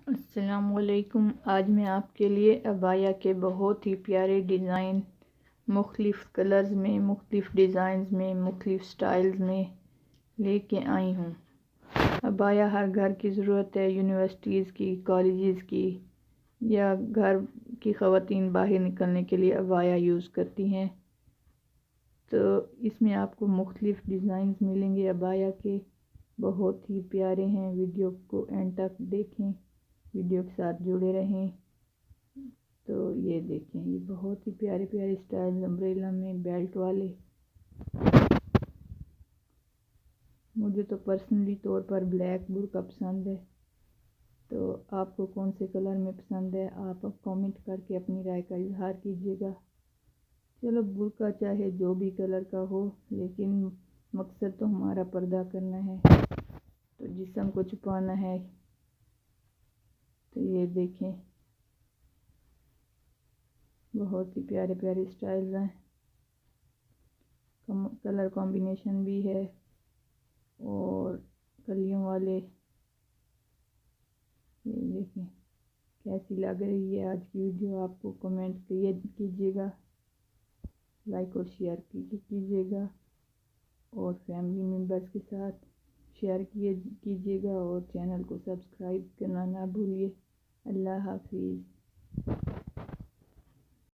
अस्सलामुअलैकुम। आज मैं आपके लिए अबाया के बहुत ही प्यारे डिज़ाइन मुख्तलिफ़ कलर्स में, मुख्तलिफ़ डिज़ाइंस में, मुख्तलिफ़ स्टाइल्स में लेके आई हूँ। अबाया हर घर की ज़रूरत है, यूनिवर्सिटीज़ की, कॉलेजेस की, या घर की ख़वातीन बाहर निकलने के लिए अबाया यूज़ करती हैं। तो इसमें आपको मुख्तलिफ़ डिज़ाइंस मिलेंगे अबाया के, बहुत ही प्यारे हैं। वीडियो को एंड तक देखें, वीडियो के साथ जुड़े रहें। तो ये देखें, ये बहुत ही प्यारे प्यारे स्टाइल अम्ब्रेला में बेल्ट वाले। मुझे तो पर्सनली तौर पर ब्लैक बुर्का पसंद है। तो आपको कौन से कलर में पसंद है, आप कमेंट करके अपनी राय का इजहार कीजिएगा। चलो, बुर्का चाहे जो भी कलर का हो, लेकिन मकसद तो हमारा पर्दा करना है, तो जिस्म को छुपाना है। तो ये देखें, बहुत ही प्यारे प्यारे स्टाइल्स हैं। कलर कॉम्बिनेशन भी है और कलियों वाले। ये देखें कैसी लग रही है आज की वीडियो। आपको कमेंट कीजिएगा, लाइक और शेयर कीजिएगा, और फैमिली मेम्बर्स के साथ शेयर कीजिएगा, और चैनल को सब्सक्राइब करना ना भूलिए। अल्लाह हाफिज़।